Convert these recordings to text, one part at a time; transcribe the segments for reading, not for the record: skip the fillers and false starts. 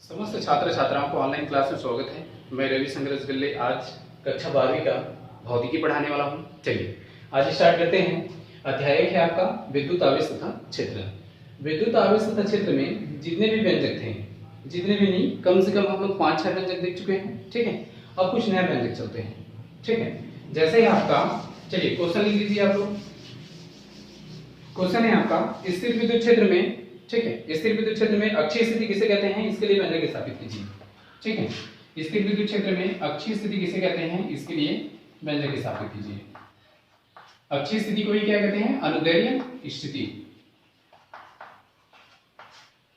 समस्त छात्र छात्राओं को ऑनलाइन क्लास में स्वागत है। मैं रविशंकर रसगुल्ले आज कक्षा 12वीं का भौतिकी पढ़ाने वाला हूं। चलिए आज स्टार्ट करते हैं। अध्याय है आपका विद्युत आवेश तथा क्षेत्र। विद्युत आवेश तथा क्षेत्र में जितने भी व्यंजक थे, जितने भी नहीं, कम से कम हम लोग 5-6 व्यंजक देख चुके हैं। ठीक है, अब कुछ नया व्यंजक चलते हैं। ठीक है, जैसे ही आपका, चलिए क्वेश्चन लिख लीजिए आप लोग। क्वेश्चन है आपका स्थिर विद्युत क्षेत्र में, ठीक है, स्थिर विद्युत क्षेत्र में अक्षीय स्थिति किसे कहते हैं, इसके लिए व्यंजक स्थापित कीजिए। ठीक है, स्थिर विद्युत क्षेत्र में अक्षीय स्थिति किसे कहते हैं, इसके लिए व्यंजक स्थापित कीजिए। अक्षीय स्थिति को ही क्या कहते हैं, अनुदैर्ध्य स्थिति।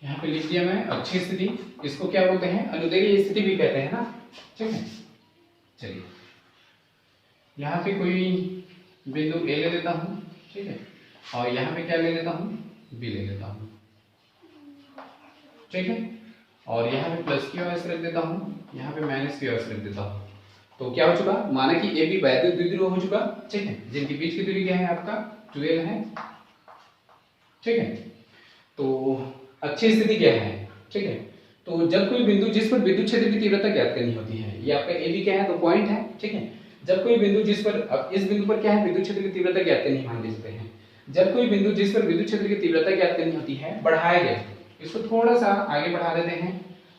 यहां पे लिख दिया मैं अक्षीय स्थिति, इसको क्या बोलते हैं, अनुदैर्ध्य स्थिति भी कहते हैं ना। ठीक है, चलिए यहां पे कोई बिंदु ए ले लेता हूं। ठीक है, और यहां पे क्या ले लेता हूं, बी ले लेता हूं। ठीक है, और यहाँ पे प्लस क्यू रख देता हूँ, यहाँ पे माइनस क्यू रख देता हूँ। तो क्या हो चुका, माना कि ए बी वैद्युत द्विध्रुव हो चुका। ठीक है, जिनके बीच की दूरी क्या है आपका 12 है। ठीक है, तो अच्छी स्थिति क्या है। ठीक है, तो जब कोई बिंदु जिस पर विद्युत क्षेत्र की तीव्रता ज्ञात करनी होती है, ये आपका ए बी क्या है, तो पॉइंट है। ठीक है, जब कोई बिंदु जिस पर, अब इस बिंदु पर क्या है, विद्युत क्षेत्र की तीव्रता ज्ञात करनी मान लेते हैं। जब कोई बिंदु जिस पर विद्युत क्षेत्र की तीव्रता ज्ञात करनी होती है, बढ़ाया गया, इसको थोड़ा सा आगे बढ़ा देते हैं,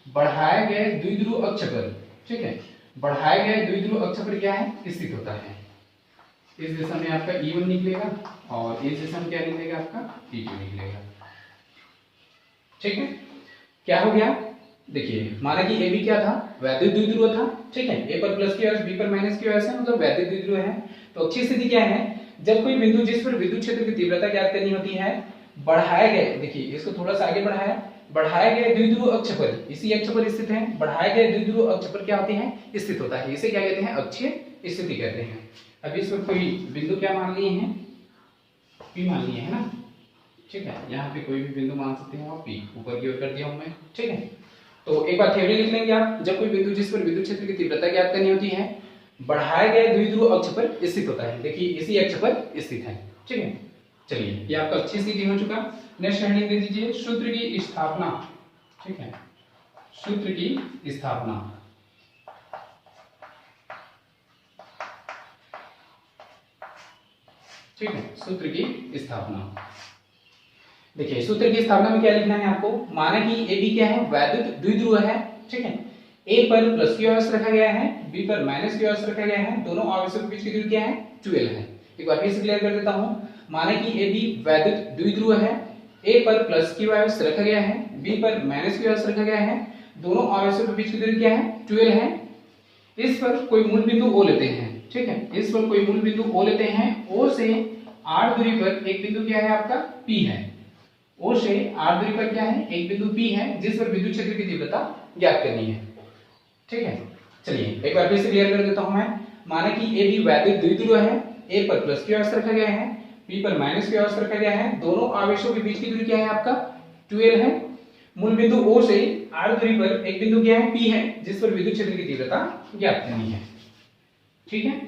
बढ़ाए गए द्विध्रुव अक्ष पर। ठीक है, बढ़ाए गए द्विध्रुव अक्ष पर क्या है, स्थित होता है। इस दिशा में आपका E1 निकलेगा और इस दिशा में क्या निकलेगा, आपका E2 निकलेगा। ठीक है, क्या हो गया, देखिए माना कि ए बी क्या था, वैद्युत द्विध्रुव था। ठीक है, ए पर प्लस क्यू आर, बी पर माइनस क्यू आर है, मतलब वैद्युत द्विध्रुव है। तो अक्षीय स्थिति क्या है, जब कोई बिंदु जिस पर विद्युत क्षेत्र की तीव्रता ज्ञात करनी होती है, बढ़ाए गए, देखिए इसको थोड़ा सा आगे बढ़ाया, बढ़ाए गए द्विध्रुव अक्ष पर, इसी अक्ष पर स्थित है, बढ़ाए गए द्विध्रुव अक्ष पर क्या होती है, स्थित होता है। इसे क्या कहते हैं, अक्षीय स्थिति कहते हैं। अब इस पर कोई बिंदु क्या मान लिए हैं, पी मान लिए है ना। ठीक है, यहाँ पे कोई भी बिंदु मान सकते हैं आप, पी ऊपर की ओर कर दिया हूं मैं। ठीक है, तो एक बार थ्योरी लिख लेंगे आप। जब कोई बिंदु जिस पर विद्युत क्षेत्र की तीव्रता ज्ञात करनी होती है, बढ़ाए गए द्विध्रुव अक्ष पर स्थित होता है। देखिए इसी अक्ष पर स्थित है। ठीक है, चलिए ये आपका अच्छी स्थिति हो चुका। नेक्स्ट हेडिंग दे दीजिए, सूत्र की स्थापना। ठीक है, सूत्र की स्थापना। ठीक है, सूत्र की स्थापना। देखिए सूत्र की स्थापना में क्या लिखना है आपको, माना कि ए बी क्या है, वैद्युत द्विध्रुव है। ठीक है, ए पर प्लस क्यू आवेश रखा गया है, बी पर माइनस क्यू आवेश रखा गया है, दोनों आवेशों के बीच की दूरी क्या है, 12 है। एक बार फिर से क्लियर कर देता हूं, माना कि ए बी वैद्युत द्विध्रुव है, ए पर प्लस क्यू आवेश रखा गया है, बी पर माइनस क्यू आवेश रखा गया है, दोनों आवेशों के बीच की दूरी क्या है, 12 है। इस पर कोई मूल बिंदु ओ लेते हैं। ठीक है, इस पर कोई मूल बिंदु ओ लेते हैं। ओ से r दूरी पर एक बिंदु क्या है आपका, P है। O से r दूरी पर क्या है, एक बिंदु P है, जिस पर विद्युत क्षेत्र की तीव्रता ज्ञात करनी है। ठीक है, चलिए एक बार फिर से क्लियर कर देता हूं मैं, माना कि ए बी वैद्युत द्विध्रुव है, ए पर प्लस क्यू आवेश रखा गया है, बी पर माइनस क्यू आवेश रखा गया है, दोनों आवेशों के बीच की दूरी क्या है आपका 12 है। मूल बिंदु O से r दूरी पर एक बिंदु क्या है, P है, जिस पर विद्युत क्षेत्र की तीव्रता ज्ञात करनी है। ठीक है,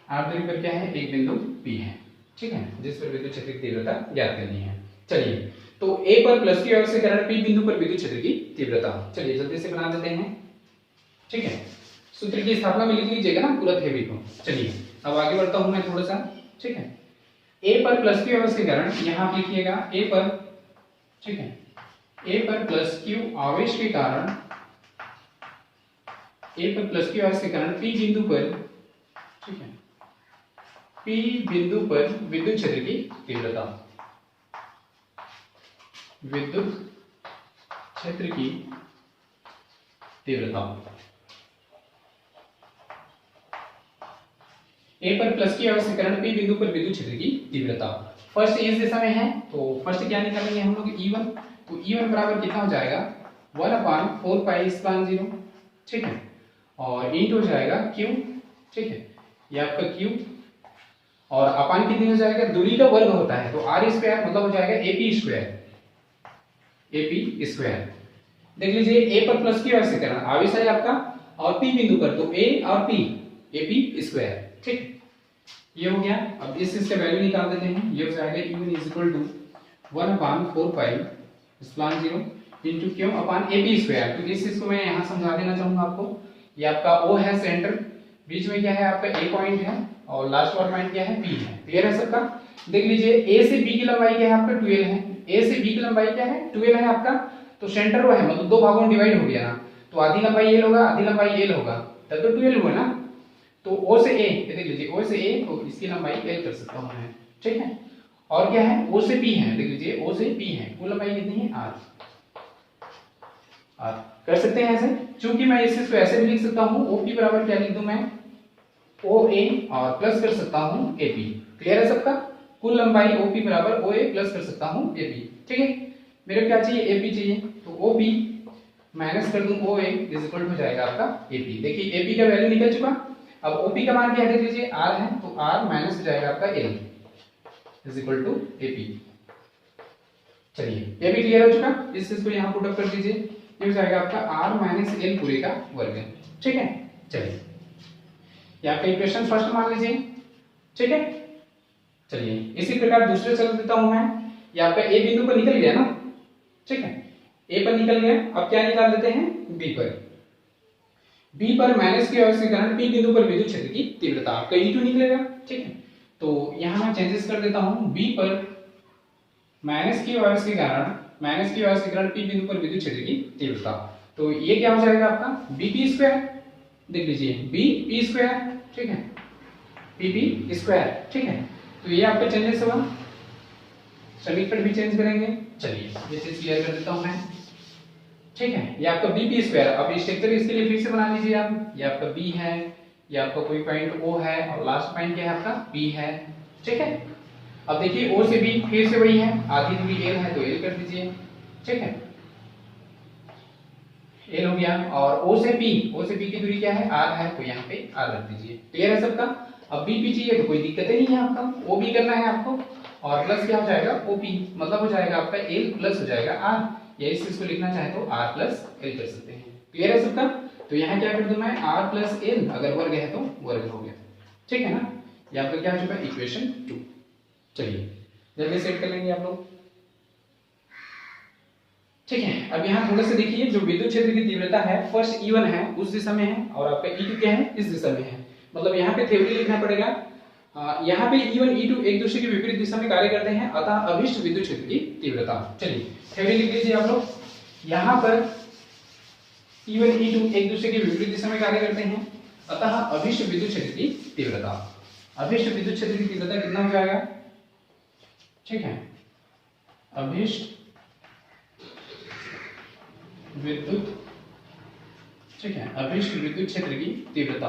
r दूरी पर क्या है, एक बिंदु P है। ठीक है, जिस पर विद्युत क्षेत्र की तीव्रता ज्ञात करनी है। चलिए तो A पर प्लस क्यू आवेश के कारण P बिंदु पर विद्युत क्षेत्र की तीव्रता, चलिए जल्दी से बना देते हैं। ठीक है, सूत्र की स्थापना में लिख लीजिएगा ना पूरा थ्योरी को। चलिए अब आगे बढ़ता हूं मैं थोड़ा सा। ठीक है, A पर प्लस क्यू आवेश के कारण, यहां आप लिखिएगा A पर, ठीक है, A पर प्लस क्यू आवेश के कारण, A पर प्लस क्यू आवेश के कारण P बिंदु पर, ठीक है, P बिंदु पर विद्युत क्षेत्र की तीव्रता, विद्युत क्षेत्र की तीव्रता। A पर प्लस की आवेश के कारण P बिंदु पर विद्युत क्षेत्र की तीव्रता। फर्स्ट इस दिशा में है, तो फर्स्ट क्या निकालेंगे हम लोग, E1। तो E1 बराबर कितना हो जाएगा, 1/4 पाई इप्सिलॉन 0। ठीक है, और इंट हो जाएगा Q। ठीक है, ये आपका Q, और अपान कितनी हो जाएगा, दूरी का वर्ग होता है, तो r स्क्वायर मतलब हो जाएगा AP स्क्वायर। AP स्क्वायर देख लीजिए, A पर प्लस की आवेश के कारण आवेश है आपका, और P बिंदु पर, तो A और P AP स्क्वायर। ठीक, ये हो गया। अब इस का वैल्यू निकाल देते हैं, ये हो जाएगा E1 = 1/4 pi epsilon 0 into Q upon A B square. तो इस चीज को मैं यहाँ समझा देना चाहूंगा आपको। ये आपका ओ है सेंटर, बीच में क्या है आपका ए पॉइंट है और लास्ट वाला पॉइंट क्या है बी है। क्लियर है सबका? देख लीजिए ए से बी की लंबाई क्या है आपका 12 है, ए से बी की लंबाई क्या है 12 है आपका। तो सेंटर वो है, मतलब दो भागों में डिवाइड हो गया ना, तो आधी लंबाई एल होगा आधी लंबाई एल होगा, तब तो 12 हुआ ना। तो ओ से ए, देख लीजिए ओ से ए, तो इसकी लंबाई एल कर सकता हूं मैं, ठीक है। और क्या है ओ से बी है, देख लीजिए ओ से बी है, कुल लंबाई कितनी है आर। आर कर सकते हैं ऐसे, चूंकि मैं इस चीज को ऐसे भी लिख सकता हूं, ओ पी बराबर क्या लिख दूं मैं ओ ए और प्लस कर सकता हूं ए पी। क्लियर है सबका? कुल लंबाई ओ पी बराबर ओ ए प्लस कर सकता हूं ए पी, ठीक है। मेरे क्या चाहिए ए पी चाहिए, तो ओ पी माइनस कर दूं ओ ए इज इक्वल टू हो जाएगा आपका ए पी। देखिए ए पी का वैल्यू निकल चुका। अब ओ पी का मान क्या है देख लीजिए आर है, तो आर माइनस हो जाएगा आपका L is equal to A P. चलिए ये भी क्लियर हो चुका। इस चीज को यहाँ पुट अप कर दीजिए, ये हो जाएगा आपका आर माइनस एल पूरे का वर्ग, ठीक है। चलिए यहाँ पे इक्वेशन फर्स्ट मान लीजिए, ठीक है। चलिए इसी प्रकार दूसरे चल देता हूं मैं। यहाँ पे ए बिंदु पर निकल गया ना, ठीक है, ए पर निकल गया। अब क्या निकाल देते हैं बी पर। बी पर माइनस की वजह से कारण बी बिंदु पर विद्युत क्षेत्र की तीव्रता आपका E2 निकलेगा, ठीक है। तो यहाँ मैं चेंजेस कर देता हूं, बी पर माइनस की वजह के कारण पी बिंदु पर विद्युत क्षेत्र की तीव्रता। तो ये क्या हो जाएगा आपका बी पी स्क्वायर, देख लीजिए बी पी स्क्वायर, ठीक है, पी पी स्क्वायर, ठीक है। तो ये आपका चेंजेस हुआ, समीकरण भी चेंज करेंगे। चलिए ये चीज क्लियर कर देता हूं मैं, ठीक है। ये आपका बी पी स्क्वायर, अब स्ट्रक्चर इसके लिए फिर से बना लीजिए आप। ये आपका बी है, ये आपका कोई पॉइंट ओ है और लास्ट पॉइंट क्या है आपका बी है, ठीक है। अब देखिए ओ से बी फिर से वही है, आधी दूरी एल है तो एल कर दीजिए, ठीक है, एल हो गया। और ओ से पी की दूरी क्या है आर है, तो यहाँ पे आर रख दीजिए। क्लियर है सबका? अब बी पी चाहिए तो कोई दिक्कत ही नहीं है आपका, ओ बी करना है आपको और प्लस क्या हो जाएगा ओ पी, मतलब हो जाएगा आपका एल प्लस हो जाएगा आर, या इस चीज को लिखना चाहे तो आर प्लस एल कर सकते हैं। क्लियर है सबका? तो यहाँ क्या कर दूं मैं आर प्लस एल, अगर वर्ग है तो वर्ग हो गया, ठीक है ना। ये आपका क्या हो चुका है इक्वेशन 2। चलिए जल्दी सेट कर लेंगे आप लोग, ठीक है। अब यहाँ थोड़ा सा देखिए, जो विद्युत क्षेत्र की तीव्रता है फर्स्ट E1 है उस दिशा में है और आपका E2 क्या है इस दिशा में है, मतलब यहाँ पे थ्योरी लिखना पड़ेगा। यहाँ पे E1 E2 एक दूसरे के विपरीत दिशा में कार्य करते हैं, अतः अभिष्ट विद्युत क्षेत्र की तीव्रता। चलिए थ्योरी लिख लीजिए आप लोग। यहाँ पर E1 E2 एक दूसरे के विपरीत दिशा में कार्य करते हैं, अतः अभिष्ट विद्युत क्षेत्र की तीव्रता। अभिष्ट विद्युत क्षेत्र की तीव्रता कितना हो जाएगा, ठीक है, अभिष्ट विद्युत, ठीक है, अभिष्ट विद्युत क्षेत्र की तीव्रता।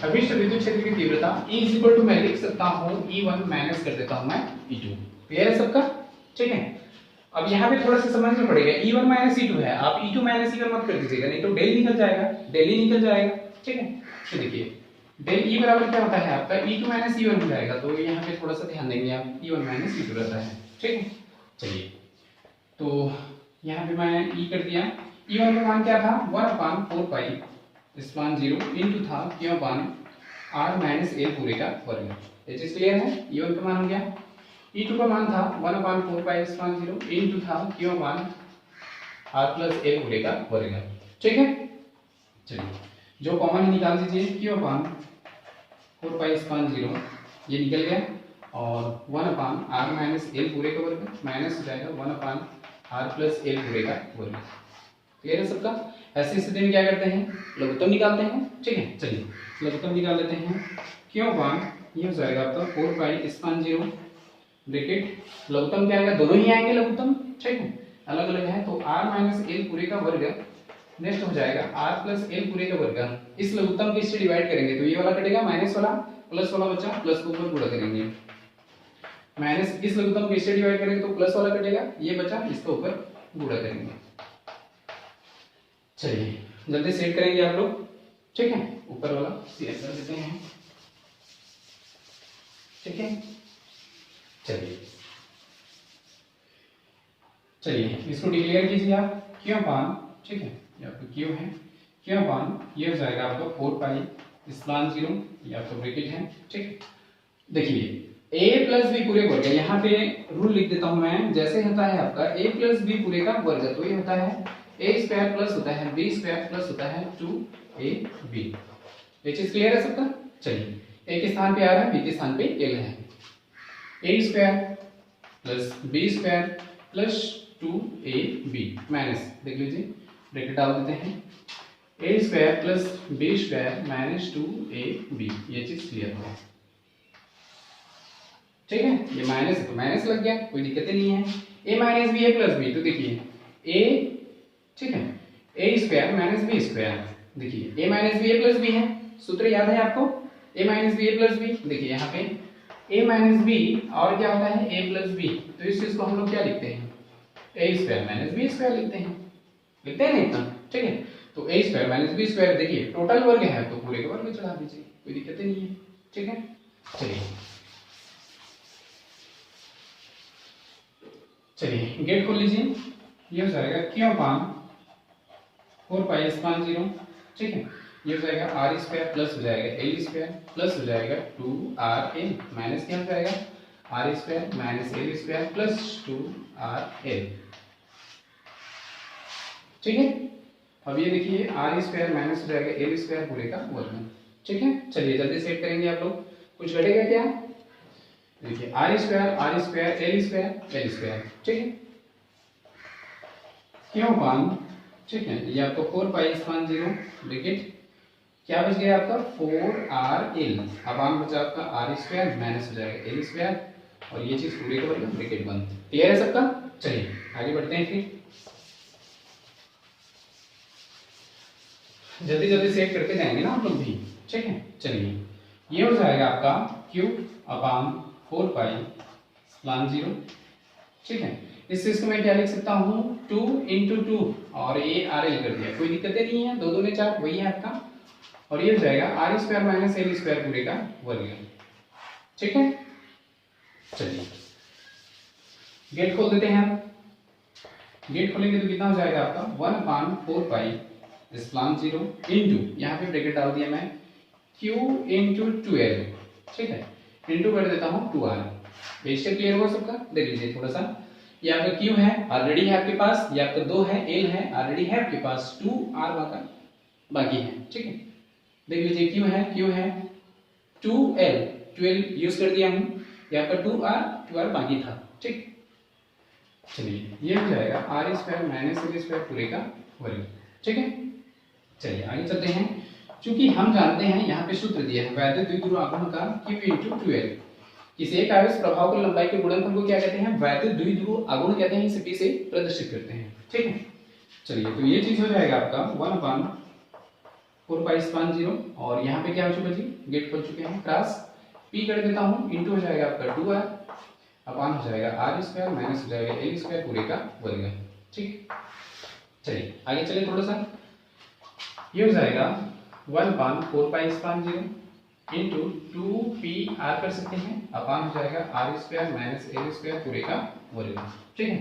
अभिष्ट विद्युत क्षेत्र की तीव्रता E इज इक्वल टू मैं लिख सकता हूं E1 माइनस कर देता हूं मैं E2। क्लियर है सबका? ठीक है। अब यहाँ पे थोड़ा सा समझना पड़ेगा, E1 माइनस E2 है, आप E2 माइनस E1 मत कर दीजिएगा, नहीं तो डेल निकल जाएगा, डेल ही निकल जाएगा, ठीक है। तो देखिए डेल E बराबर क्या होता है आपका E2 माइनस E1 हो जाएगा, तो यहाँ पे थोड़ा सा ध्यान देंगे आप, E1 माइनस E2 रहता है, ठीक है। चलिए तो यहाँ पे मैं E कर दिया, E1 का मान क्या था 1/4 पाई स्पान 0 इनटू था क्यों अपान r माइनस एल पूरे का वर्ग। ये चीज क्लियर है? E1 का मान हो गया, E2 का मान था 1/4 पाई स्पान 0 इनटू था क्यों अपान r प्लस एल पूरे का वर्ग, ठीक है। चलिए जो कॉमन निकाल दीजिए, क्यों अपान 4 पाई स्पान 0 ये निकल गया और 1/r माइनस एल पूरे का वर्ग माइनस हो जाएगा 1/r प्लस एल पूरे का वर्ग। क्लियर है सबका? ऐसे स्थिति में क्या करते हैं लघुत्तम निकालते हैं, ठीक है। चलिए लघुत्तम निकाल लेते हैं, क्यों अपान ये हो जाएगा आपका 4 पाई स्पान 0 ब्रैकेट लघुत्तम क्या आएगा, दोनों ही आएंगे लघुत्तम, ठीक है, अलग अलग है तो r माइनस एल पूरे का वर्ग नेक्स्ट हो जाएगा r प्लस एल पूरे का वर्ग। इस लघुत्तम को इससे डिवाइड करेंगे तो ये वाला कटेगा, माइनस वाला प्लस वाला बचा, प्लस को ऊपर गुणा करेंगे, माइनस इस लघुत्तम को इससे डिवाइड करेंगे तो प्लस वाला कटेगा, ये बचा इसके ऊपर गुणा करेंगे। चलिए जल्दी सेट करेंगे आप लोग, ठीक है, ऊपर वाला शेयर कर देते हैं, ठीक है। चलिए इसको डिक्लेयर कीजिए आप, क्यों अपान, ठीक है, ये आपका क्यों है, क्यों अपान ये हो जाएगा आपका 4 पाई स्पान 0 ये आपका ब्रैकेट है, ठीक है, देखिए a प्लस बी पूरे वर्ग, यहाँ पे रूल लिख देता हूं मैं, जैसे होता है आपका a प्लस बी पूरे का वर्ग, तो ये होता है a स्क्वायर प्लस होता है b स्क्वायर प्लस होता है 2ab। ये चीज क्लियर है सबका? चलिए a के स्थान पे आ रहा है, b के स्थान पे l है, a square plus b square plus 2ab minus, देख लीजिए ब्रैकेट डाल देते हैं, a square plus b square minus 2ab। ये चीज क्लियर हो, ठीक है? ये माइनस है तो माइनस लग गया, कोई दिक्कत नहीं है। a minus B, a plus B, तो देखिए a, ठीक है, a square minus B square, देखिए a minus B, a plus B है, सूत्र याद है आपको, a minus B, a plus B. देखिए यहाँ पे a माइनस बी और क्या होता है a प्लस बी, तो इस चीज को हम लोग क्या लिखते हैं, a square minus B square लिखते हैं, लिखते हैं ना इतना, ठीक है? तो a square minus B square, देखिए टोटल वर्ग है तो पूरे के वर्ग में चढ़ा दीजिए, कोई दिक्कत नहीं है, ठीक है? चलिए गेट खोल लीजिए, ये हो जाएगा क्यों पान 4 पाई स्पान 0, ठीक है? ये हो जाएगा आर स्क्वायर प्लस हो जाएगा एल स्क्वायर प्लस हो जाएगा 2r n माइनस क्या हो जाएगा R square minus L square plus 2r n, ठीक है? अब ये देखिए आर स्क्वायर माइनस हो जाएगा एल स्क्वायर पूरे का वर्ग, ठीक है? चलिए जल्दी सेट करेंगे आप लोग, कुछ घटेगा क्या? देखिए आर स्क्वायर एल स्क्वायर, ठीक है? क्यों पान, ठीक है? ये आपको 4 पाई स्पान 0 ब्रैकेट क्या बच गया आपका 4r l, अपान बचा आपका आर स्क्वायर माइनस हो जाएगा एल स्क्वायर, और ये चीज पूरे का वर्ग ब्रैकेट बंद। क्लियर है सबका? चलिए आगे बढ़ते हैं, फिर जल्दी जल्दी सेट करके जाएंगे ना आप लोग भी, ठीक है? चलिए ये हो जाएगा आपका क्यूब अपान 4 पाई स्पान 0, ठीक है? इस चीज को मैं क्या लिख सकता हूँ 2 इंटू 2 और ये आर एल कर दिया, कोई दिक्कत नहीं है, 2 2 ने 4 वही है आपका, और ये हो जाएगा R square minus L square पूरे का वर्ग, ठीक है? चलिए गेट खोल देते हैं हम, गेट खोलेंगे तो कितना हो जाएगा आपका 1/4 पाई स्पान 0 इंटू, यहाँ पे ब्रैकेट डाल दिया मैं, q इंटू 2l, ठीक है? इंटू कर देता हूँ 2r। बेस्टर क्लियर होगा सबका? देख लीजिए थोड़ा सा, ये आपका q है ऑलरेडी है आपके पास, ये आपका 2 है l है ऑलरेडी है आपके पास, 2r बाकी है, ठीक है? देख लीजिए q है 2l, 12 यूज कर दिया हूँ, ये आपका 2r बाकी था, ठीक? चलिए ये हो जाएगा R square minus L square पूरे का वर्ग, ठीक है? चलिए आगे चलते हैं, चूंकि हम जानते हैं यहाँ पे सूत्र दिया है वैद्युत द्विध्रुव आघूर्ण का q इंटू 2l, किसी एक आवेश प्रभाव की लंबाई के गुणनफल को क्या कहते हैं, वैद्युत द्विध्रुव आघूर्ण कहते हैं, इसे p से प्रदर्शित करते हैं, ठीक है? चलिए तो ये चीज हो जाएगा आपका 1/4 पाई स्पान 0, और यहाँ पे क्या हो चुका जी, गेट खोल चुके हैं, क्रॉस p कर देता हूँ, इंटू हो जाएगा आपका 2r अपान हो जाएगा आर स्क्वायर माइनस हो जाएगा एल स्क्वायर पूरे का वर्ग, ठीक? चलिए आगे चलिए थोड़ा सा, ये हो जाएगा 1/4 पाई स्पान 0 इंटू 2pr कर सकते हैं, अपान हो जाएगा R square minus L square पूरे का वर्ग, ठीक है?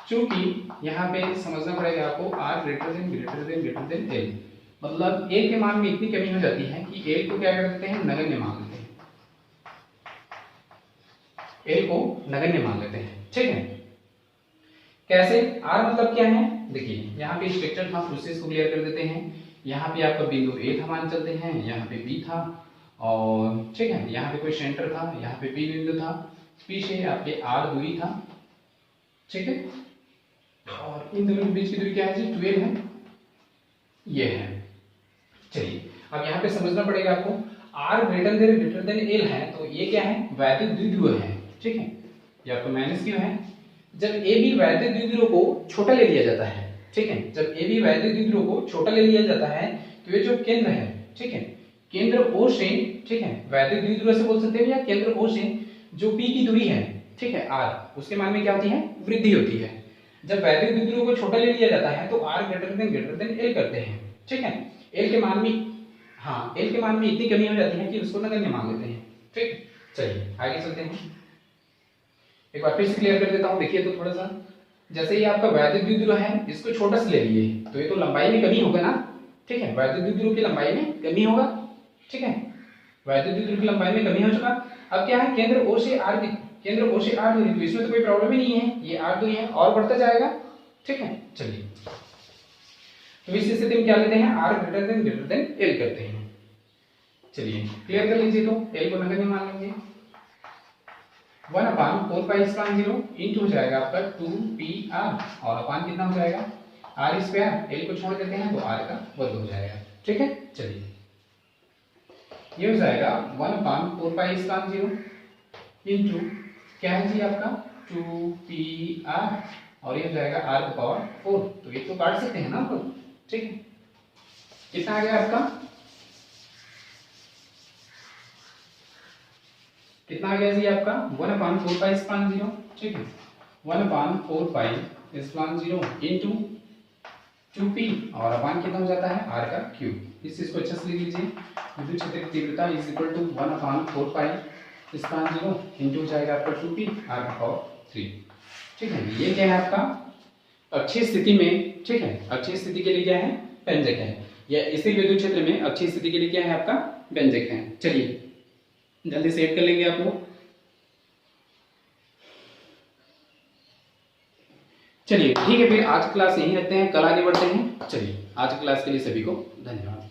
चूंकि यहाँ पे समझना पड़ेगा आपको r ग्रेटर देन l, मतलब l के मान में इतनी कमी हो जाती है कि l को क्या कर देते हैं, नगण्य मान लेते हैं, l को नगण्य मान लेते हैं, ठीक है? कैसे? r मतलब क्या है, देखिए यहाँ पे स्ट्रक्चर था, प्रोसेस को क्लियर कर देते हैं, यहाँ पे आपका बिंदु A था मान चलते हैं, यहाँ पे B था, और ठीक है यहाँ पे कोई सेंटर था, यहाँ पे P बिंदु था, P से आपके R दूरी था, ठीक है? और इन दोनों के बीच की दूरी क्या है जी, 12 है, ये है। चलिए अब यहाँ पे समझना पड़ेगा आपको, R ग्रेटर देन L है, तो ये क्या है, वैद्युत द्विध्रुव है, ठीक है? ये आपका माइनस क्यों है, जब AB वैद्युत द्विध्रुव को छोटा ले लिया जाता है, ठीक है? जब AB वैद्युत द्विध्रुव को छोटा ले लिया जाता है तो ये जो केंद्र है, ठीक है, केंद्र O से, ठीक है, वैद्युत द्विध्रुव से बोल सकते हैं, या केंद्र O से जो P की दूरी है, ठीक है, R, उसके मान में क्या होती है, वृद्धि होती है। जब वैद्युत द्विध्रुव को छोटा ले लिया जाता है तो R ग्रेटर देन L करते हैं, ठीक है? L के मान में, हाँ L के मान में इतनी कमी हो जाती है कि उसको नगण्य मान लेते हैं, ठीक? चलिए आगे चलते हैं, एक बार फिर से क्लियर कर देता हूँ, देखिए तो थोड़ा सा, जैसे ये आपका वैद्युत द्विध्रुव है, इसको छोटा से ले लिए तो ये तो लंबाई में कमी होगा ना, ठीक है? वैद्युत द्विध्रुव की लंबाई में कमी होगा, ठीक है? वैद्युत द्विध्रुव की लंबाई में कमी हो चुका, अब क्या है, केंद्र O से R की, केंद्र O से R दूरी, तो इसमें तो कोई प्रॉब्लम ही नहीं है, ये R दूरी है और बढ़ता जाएगा, ठीक है। चलिए, तो इस स्थिति में क्या लेते हैं, R ग्रेटर देन L करते हैं। चलिए क्लियर कर लीजिए, तो L को नगण्य मान लेंगे। 1/4πε0 इंटू हो जाएगा आपका 2πr और अपान कितना हो जाएगा r स्क्वायर, L को छोड़ देते हैं तो r का वर्ग हो जाएगा, ठीक है। चलिए ये हो जाएगा 1/4πε0 इंटू क्या है जी आपका 2πr और ये हो जाएगा r की पावर 4, तो ये तो काट सकते हैं ना हम लोग, ठीक है। कितना आ गया आपका, कितना आ गया जी आपका 1/4πε0, ठीक है। 1/4πε0 इंटू 2p और अपान कितना हो जाता है r का क्यूब। इस चीज को अच्छे से लिख लीजिए, विद्युत क्षेत्र की तीव्रता इज इक्वल टू 1/4πε0 इंटू हो जाएगा आपका 2p r का पावर 3, ठीक है। ये क्या है आपका अक्षीय स्थिति में, ठीक है, अक्षीय स्थिति के लिए क्या है, व्यंजक है, या इसी विद्युत क्षेत्र में अक्षीय स्थिति के लिए क्या है आपका व्यंजक है। चलिए जल्दी से ऐड कर लेंगे आप लोग। चलिए ठीक है, फिर आज क्लास यहीं रखते हैं, कल आगे बढ़ते हैं। चलिए आज क्लास के लिए सभी को धन्यवाद।